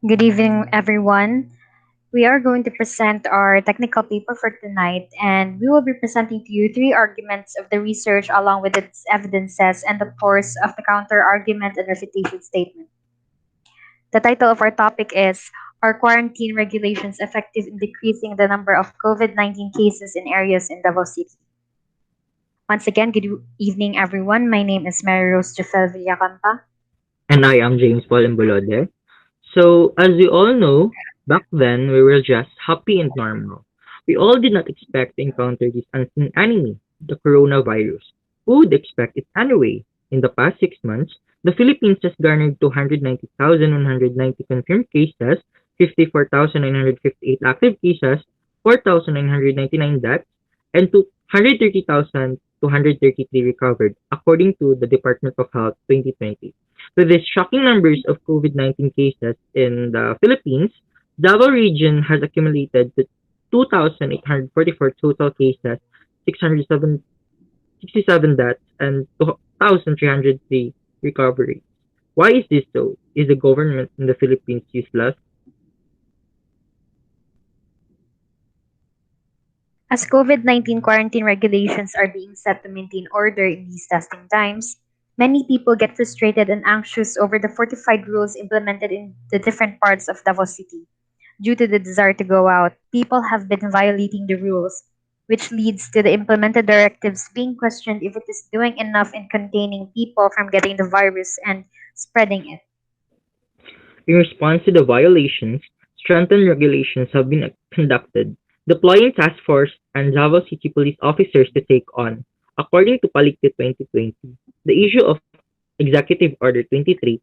Good evening, everyone. We are going to present our technical paper for tonight, and we will be presenting to you three arguments of the research along with its evidences and, of course, of the counter argument and refutation statement. The title of our topic is Are Quarantine Regulations Effective in Decreasing the Number of COVID 19 Cases in Areas in Davao City? Once again, good evening, everyone. My name is Mary Rose Villacampa. And I am James Paul Embolode. So, as we all know, back then we were just happy and normal. We all did not expect to encounter this unseen enemy, the coronavirus. Who would expect it anyway? In the past 6 months, the Philippines has garnered 290,190 confirmed cases, 54,958 active cases, 4,999 deaths, and 230,233 recovered, according to the Department of Health 2020. With these shocking numbers of COVID-19 cases in the Philippines, Davao region has accumulated the 2,844 total cases, 667 deaths, and 2,303 recoveries. Why is this so? Is the government in the Philippines useless? As COVID 19 quarantine regulations are being set to maintain order in these testing times, many people get frustrated and anxious over the fortified rules implemented in the different parts of Davao City. Due to the desire to go out, people have been violating the rules, which leads to the implemented directives being questioned if it is doing enough in containing people from getting the virus and spreading it. In response to the violations, strengthened regulations have been conducted, deploying task force and Davao City police officers to take on. According to Palikte 2020, the issue of Executive Order 23,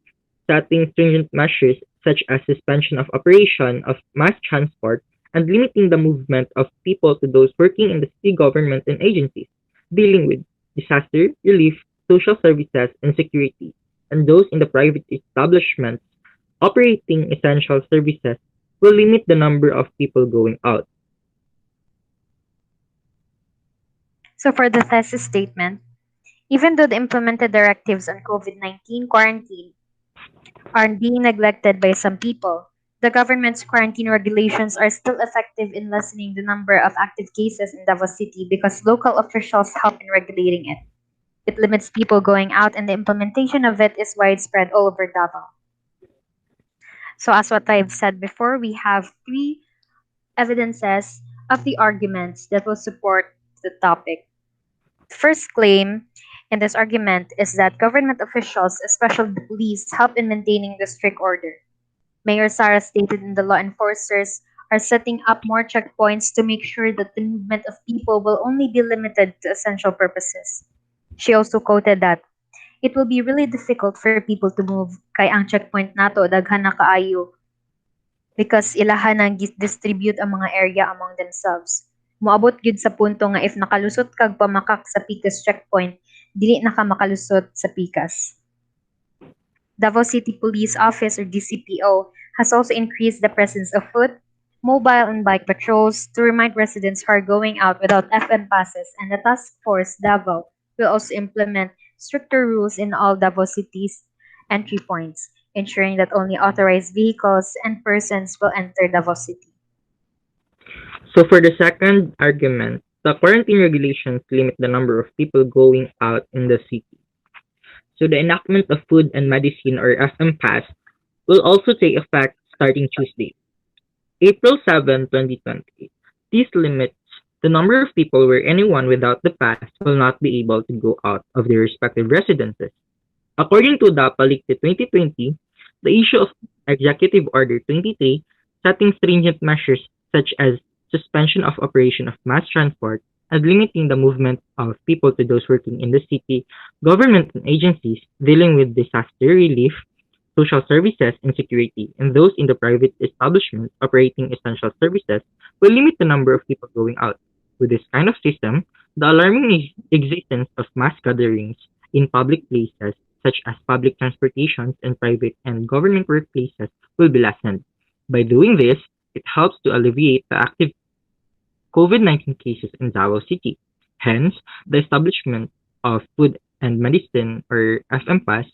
setting stringent measures such as suspension of operation of mass transport and limiting the movement of people to those working in the city government and agencies, dealing with disaster relief, social services, and security, and those in the private establishments operating essential services will limit the number of people going out. So, for the thesis statement, even though the implemented directives on COVID 19 quarantine are being neglected by some people, the government's quarantine regulations are still effective in lessening the number of active cases in Davao City because local officials help in regulating it. It limits people going out, and the implementation of it is widespread all over Davao. So, as what I've said before, we have three evidences of the arguments that will support the topic. First claim in this argument is that government officials, especially the police, help in maintaining the strict order. Mayor Sara stated in the law enforcers are setting up more checkpoints to make sure that the movement of people will only be limited to essential purposes. She also quoted that it will be really difficult for people to move kay ang checkpoint nato daghan na kaayo because ilahan nang distribute ang mga area among themselves. Moabot gyud sa punto nga if nakalusot kag pamakak sa Picas checkpoint, dili na ka makalusot sa Picas. Davao City Police Office or DCPO has also increased the presence of foot, mobile and bike patrols to remind residents who are going out without FM passes, and the Task Force Davao will also implement stricter rules in all Davao City's entry points, ensuring that only authorized vehicles and persons will enter Davao City. So for the second argument, the quarantine regulations limit the number of people going out in the city. So the enactment of Food and Medicine or FM Pass will also take effect starting Tuesday, April 7, 2020. This limits the number of people where anyone without the pass will not be able to go out of their respective residences. According to the Palikte 2020, the issue of Executive Order 23 setting stringent measures such as suspension of operation of mass transport and limiting the movement of people to those working in the city, government and agencies dealing with disaster relief, social services, and security, and those in the private establishments operating essential services will limit the number of people going out. With this kind of system, the alarming existence of mass gatherings in public places, such as public transportations and private and government workplaces, will be lessened. By doing this, it helps to alleviate the active COVID-19 cases in Davao City. Hence, the establishment of Food and Medicine or FMPAS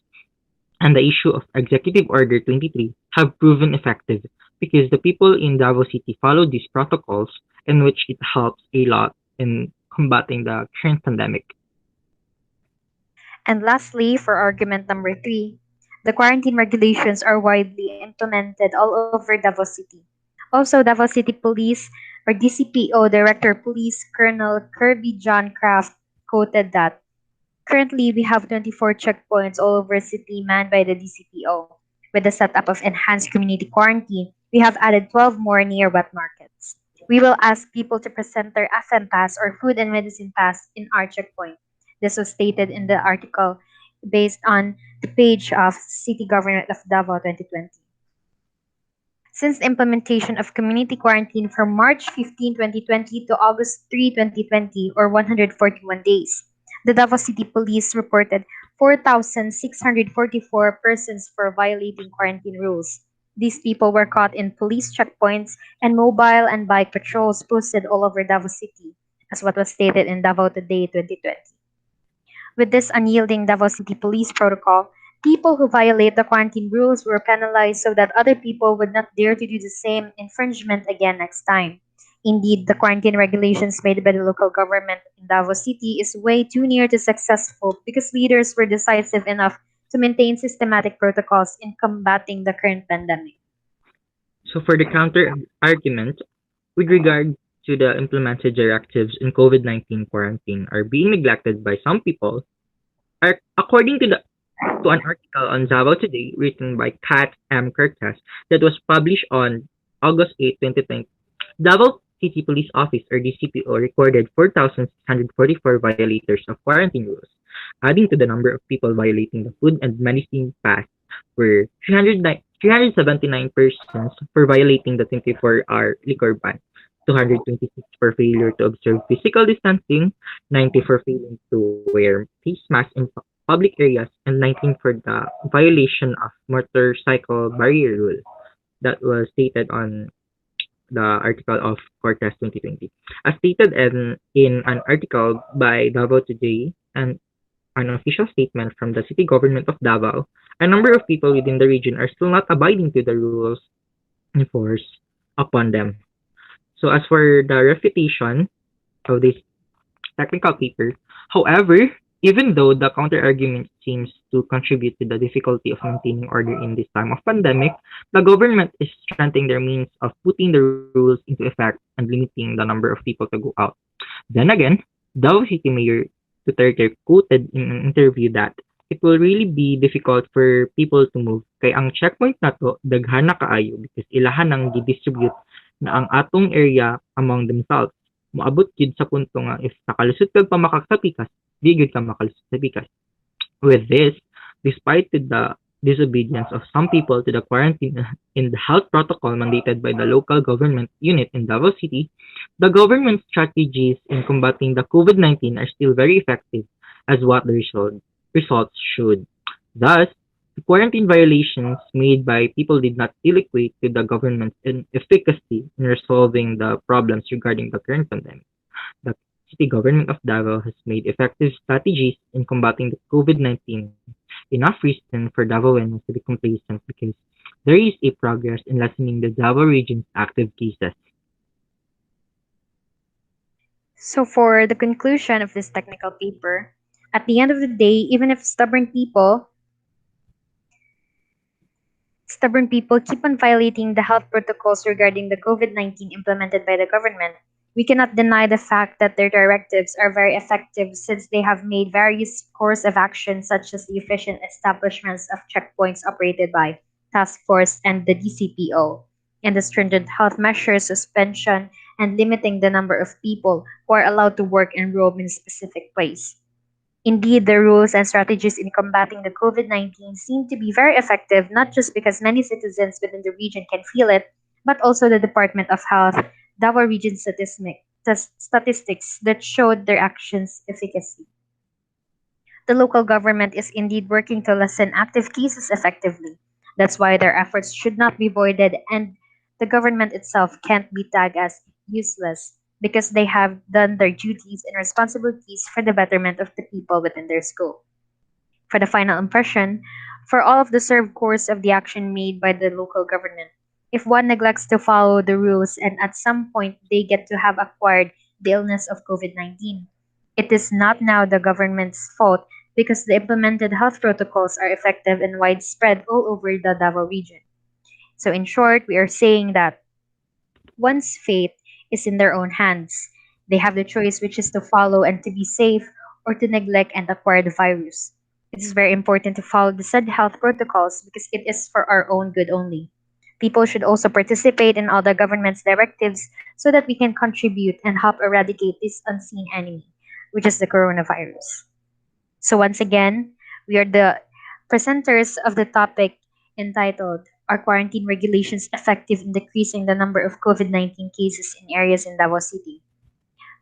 and the issue of Executive Order 23 have proven effective because the people in Davao City follow these protocols, in which it helps a lot in combating the current pandemic. And lastly, for argument number three, the quarantine regulations are widely implemented all over Davao City. Also, Davao City Police or DCPO Director Police Colonel Kirby John Kraft quoted that currently we have 24 checkpoints all over city manned by the DCPO. With the setup of enhanced community quarantine, we have added 12 more near wet markets. We will ask people to present their FM pass or food and medicine pass in our checkpoint. This was stated in the article based on the page of City Government of Davao 2020. Since the implementation of community quarantine from March 15, 2020 to August 3, 2020, or 141 days, the Davao City Police reported 4,644 persons for violating quarantine rules. These people were caught in police checkpoints and mobile and bike patrols posted all over Davao City, as what was stated in Davao Today 2020. With this unyielding Davao City Police protocol, people who violate the quarantine rules were penalized so that other people would not dare to do the same infringement again next time. Indeed, the quarantine regulations made by the local government in Davao City is way too near to successful because leaders were decisive enough to maintain systematic protocols in combating the current pandemic. So for the counter argument, with regard to the implemented directives in COVID-19 quarantine are being neglected by some people, according to an article on Davao Today written by Kat M. Curtis that was published on August 8, 2020. Davao City Police Office or DCPO recorded 4,644 violators of quarantine rules, adding to the number of people violating the food and medicine pass were 379 persons for violating the 24-hour liquor ban, 226 for failure to observe physical distancing, 90 for failing to wear face masks in public areas, and 19 for the violation of motorcycle barrier rule that was stated on the article of Cortez 2020. As stated in an article by Davao Today and an official statement from the city government of Davao, a number of people within the region are still not abiding to the rules enforced upon them. So as for the refutation of this technical paper, however, even though the counter-argument seems to contribute to the difficulty of maintaining order in this time of pandemic, the government is strengthening their means of putting the rules into effect and limiting the number of people to go out. Then again, Davao City Mayor Duterte quoted in an interview that it will really be difficult for people to move kay ang checkpoint nato daghan na kaayo because ilahan nang gi-distribute na ang atong area among themselves. Moabot gyud sa punto nga if nakalusot kag pamakak sa pikas, di gyud ka makalusot sa pikas. With this, despite the disobedience of some people to the quarantine in the health protocol mandated by the local government unit in Davao City, the government strategies in combating the COVID-19 are still very effective as what the results should. Thus, the quarantine violations made by people did not still equate to the government's efficacy in resolving the problems regarding the current pandemic. The city government of Davao has made effective strategies in combating the COVID-19, enough reason for Davaoenos to be complacent because there is a progress in lessening the Davao region's active cases. So, for the conclusion of this technical paper, at the end of the day, even if stubborn people keep on violating the health protocols regarding the COVID-19 implemented by the government, we cannot deny the fact that their directives are very effective since they have made various course of action such as the efficient establishments of checkpoints operated by task force and the DCPO, and the stringent health measures suspension and limiting the number of people who are allowed to work and roam in a specific place. Indeed, the rules and strategies in combating the COVID-19 seem to be very effective, not just because many citizens within the region can feel it, but also the Department of Health, Davao Region statistics that showed their actions' efficacy. The local government is indeed working to lessen active cases effectively. That's why their efforts should not be voided, and the government itself can't be tagged as useless because they have done their duties and responsibilities for the betterment of the people within their scope. For the final impression, for all of the served course of the action made by the local government. If one neglects to follow the rules and at some point they get to have acquired the illness of COVID-19, it is not now the government's fault because the implemented health protocols are effective and widespread all over the Davao region. So, in short, we are saying that one's fate is in their own hands. They have the choice which is to follow and to be safe or to neglect and acquire the virus. It is very important to follow the said health protocols because it is for our own good only. People should also participate in all the government's directives so that we can contribute and help eradicate this unseen enemy, which is the coronavirus. So, once again, we are the presenters of the topic entitled Are Quarantine Regulations Effective in Decreasing the Number of COVID-19 Cases in Areas in Davao City?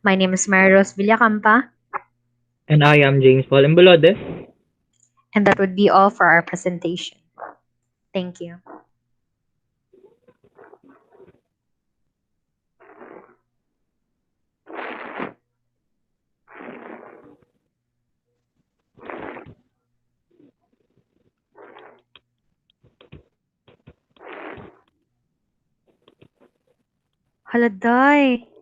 My name is Villacampa, And I am James Paul Embolode. and that would be all for our presentation. Thank you. Haladay!